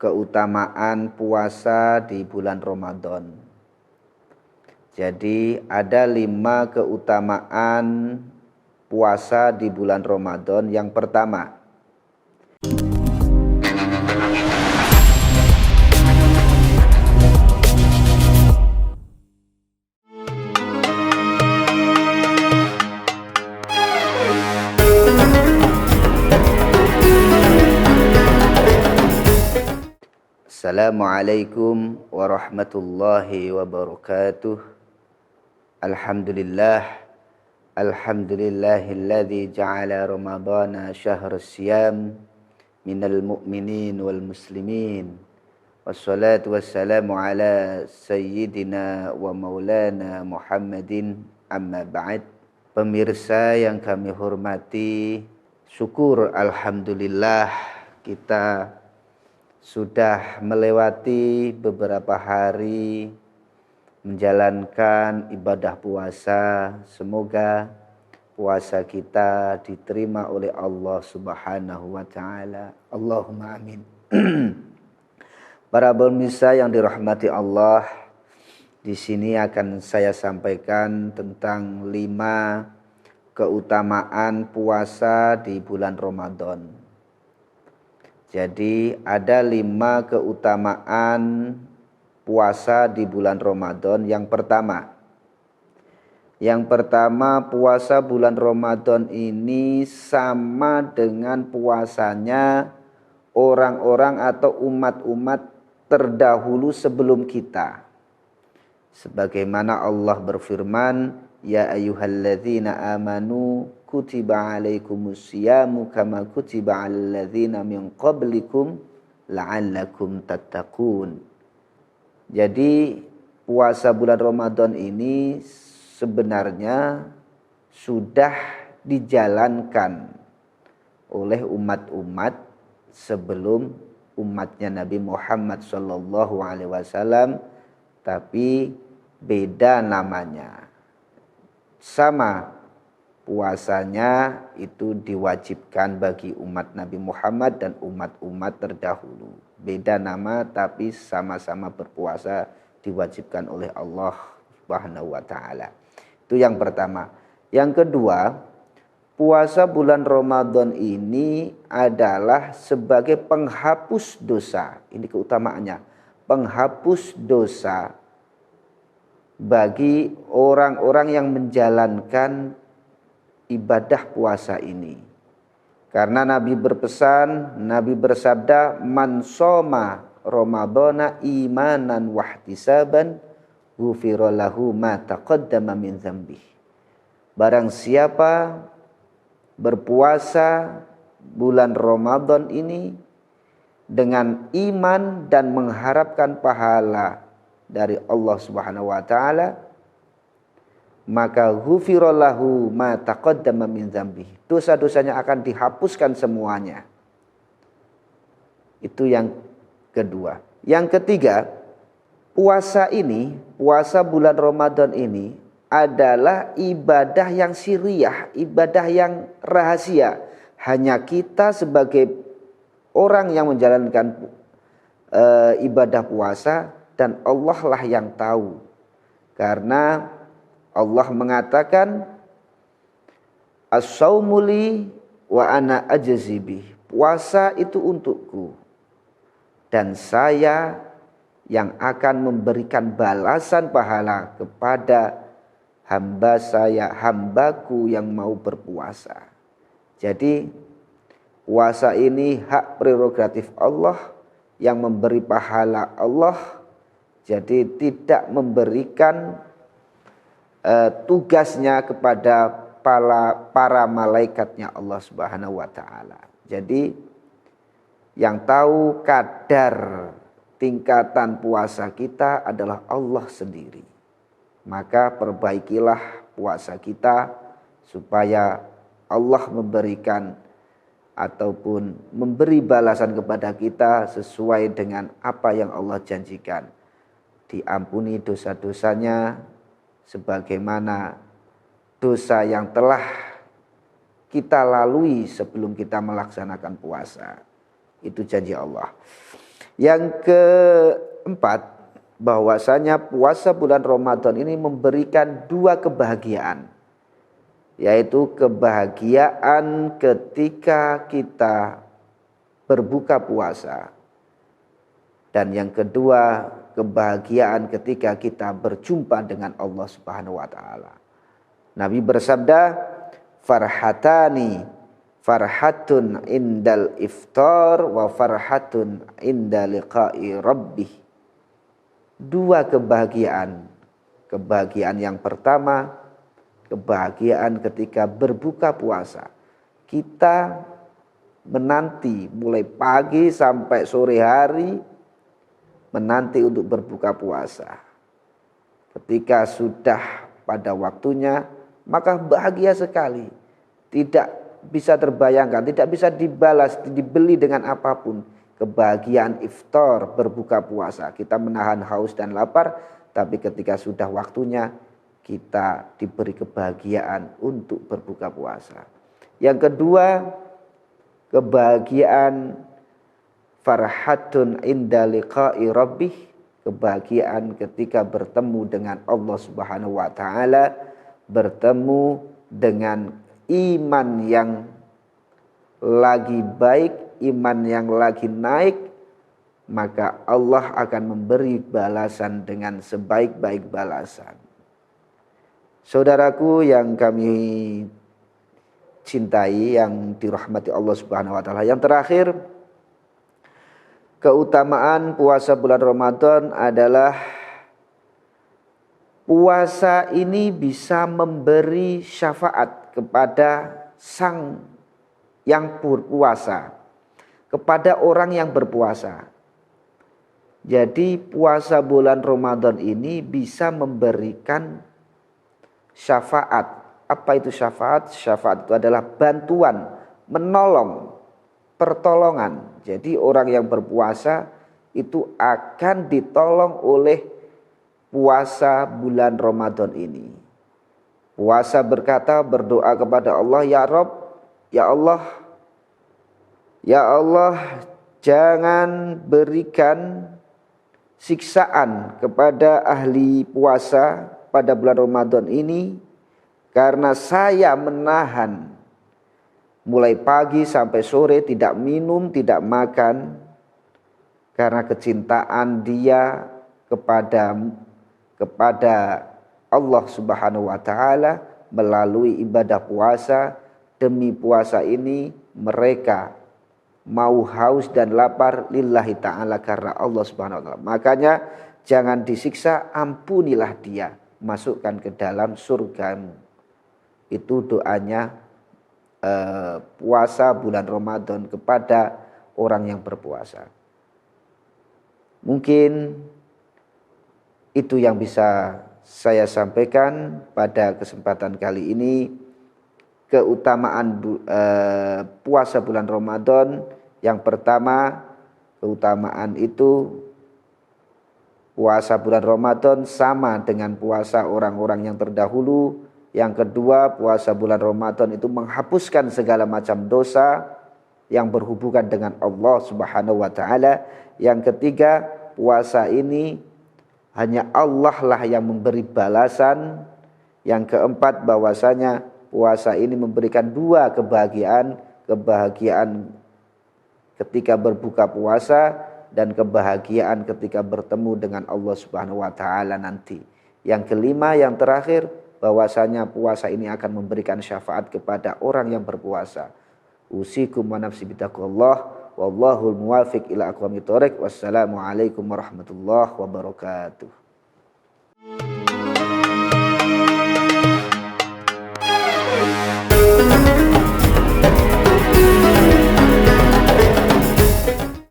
keutamaan puasa di bulan Ramadan. Jadi ada 5 keutamaan puasa di bulan Ramadan. Yang pertama, Assalamualaikum warahmatullahi wabarakatuh. Alhamdulillahilladzi ja'ala Ramadhana syahrus siyam minal mu'minin wal muslimin. Wassalatu wassalamu ala sayyidina wa maulana Muhammadin, amma ba'd. Pemirsa yang kami hormati, syukur alhamdulillah kita sudah melewati beberapa hari menjalankan ibadah puasa. Semoga puasa kita diterima oleh Allah Subhanahu wa taala. Allahumma amin. Para pemirsa yang dirahmati Allah, di sini akan saya sampaikan tentang 5 keutamaan puasa di bulan Ramadan. Jadi ada 5 keutamaan puasa di bulan Ramadan. Yang pertama, puasa bulan Ramadan ini sama dengan puasanya orang-orang atau umat-umat terdahulu sebelum kita. Sebagaimana Allah berfirman, ya ayyuhalladzina amanu kutiba alaikumusyamu kama kutiba alal ladzina min qablikum la'allakum tattaqun. Jadi puasa bulan Ramadan ini sebenarnya sudah dijalankan oleh umat-umat sebelum umatnya Nabi Muhammad SAW, tapi beda namanya. Sama, puasanya itu diwajibkan bagi umat Nabi Muhammad dan umat-umat terdahulu. Beda nama tapi sama-sama berpuasa diwajibkan oleh Allah Subhanahu wa taala. Itu yang pertama. Yang kedua, puasa bulan Ramadan ini adalah sebagai penghapus dosa. Ini keutamaannya. Penghapus dosa bagi orang-orang yang menjalankan ibadah puasa ini. Karena Nabi berpesan, Nabi bersabda, man shoma Ramadhana imanan wahtisaban ghufira lahu ma taqaddama min dzambih. Barang siapa berpuasa bulan Ramadan ini dengan iman dan mengharapkan pahala dari Allah Subhanahu wa taala, maka ghufirallahu ma taqaddama min dzambih. Dosa-dosanya akan dihapuskan semuanya. Itu yang kedua. Yang ketiga, puasa bulan Ramadan ini adalah ibadah yang sirriyah, ibadah yang rahasia. Hanya kita sebagai orang yang menjalankan ibadah puasa dan Allah lah yang tahu. Karena Allah mengatakan, as-saumu li wa ana ajzi bih. Puasa itu untukku dan saya yang akan memberikan balasan pahala kepada hambaku yang mau berpuasa. Jadi puasa ini hak prerogatif Allah yang memberi pahala Allah. Jadi tidak memberikan tugasnya kepada para malaikatnya Allah Subhanahu wa taala. Jadi yang tahu kadar tingkatan puasa kita adalah Allah sendiri. Maka perbaikilah puasa kita supaya Allah memberikan ataupun memberi balasan kepada kita sesuai dengan apa yang Allah janjikan. Diampuni dosa-dosanya sebagaimana dosa yang telah kita lalui sebelum kita melaksanakan puasa. Itu janji Allah. Yang keempat, bahwasanya puasa bulan Ramadan ini memberikan dua kebahagiaan, yaitu kebahagiaan ketika kita berbuka puasa, dan yang kedua kebahagiaan ketika kita berjumpa dengan Allah Subhanahu wa taala. Nabi bersabda, farhatani, farhatun indal iftar wa farhatun inda liqa'i rabbih. Dua kebahagiaan. Kebahagiaan yang pertama, kebahagiaan ketika berbuka puasa. Kita menanti mulai pagi sampai sore hari, menanti untuk berbuka puasa. Ketika sudah pada waktunya, maka bahagia sekali. Tidak bisa terbayangkan, tidak bisa dibalas, dibeli dengan apapun. Kebahagiaan iftar, berbuka puasa. Kita menahan haus dan lapar, tapi ketika sudah waktunya, kita diberi kebahagiaan untuk berbuka puasa. Yang kedua, kebahagiaan farhatun inda liqa'i rabbih, kebahagiaan ketika bertemu dengan Allah Subhanahu wa taala, bertemu dengan iman yang lagi baik, iman yang lagi naik, maka Allah akan memberi balasan dengan sebaik-baik balasan. Saudaraku yang kami cintai, yang dirahmati Allah Subhanahu wa taala, yang terakhir, keutamaan puasa bulan Ramadan adalah puasa ini bisa memberi syafaat kepada sang yang berpuasa, kepada orang yang berpuasa. Jadi puasa bulan Ramadan ini bisa memberikan syafaat. Apa itu syafaat? Syafaat itu adalah bantuan, menolong, pertolongan. Jadi orang yang berpuasa itu akan ditolong oleh puasa bulan Ramadan ini. Puasa berkata, berdoa kepada Allah, ya Rabb, ya Allah, ya Allah, jangan berikan siksaan kepada ahli puasa pada bulan Ramadan ini, karena saya menahan mulai pagi sampai sore, tidak minum, tidak makan, karena kecintaan dia kepada Allah Subhanahu wa taala melalui ibadah puasa. Demi puasa ini mereka mau haus dan lapar lillahi ta'ala, karena Allah Subhanahu wa taala. Makanya jangan disiksa, ampunilah dia, masukkan ke dalam surgamu. Itu doanya puasa bulan Ramadan kepada orang yang berpuasa. Mungkin itu yang bisa saya sampaikan pada kesempatan kali ini. Keutamaan puasa bulan Ramadan, yang pertama, keutamaan itu puasa bulan Ramadan sama dengan puasa orang-orang yang terdahulu. Yang kedua, puasa bulan Ramadan itu menghapuskan segala macam dosa yang berhubungan dengan Allah Subhanahu wa taala. Yang ketiga, puasa ini hanya Allah lah yang memberi balasan. Yang keempat, bahwasanya puasa ini memberikan dua kebahagiaan, kebahagiaan ketika berbuka puasa dan kebahagiaan ketika bertemu dengan Allah Subhanahu wa taala nanti. Yang kelima, yang terakhir, bahwasanya puasa ini akan memberikan syafaat kepada orang yang berpuasa. Usikum wa nafsi bitaqwallah, wallahul muwafiq ila aqwamit thoriq. Wassalamualaikum warahmatullahi wabarakatuh.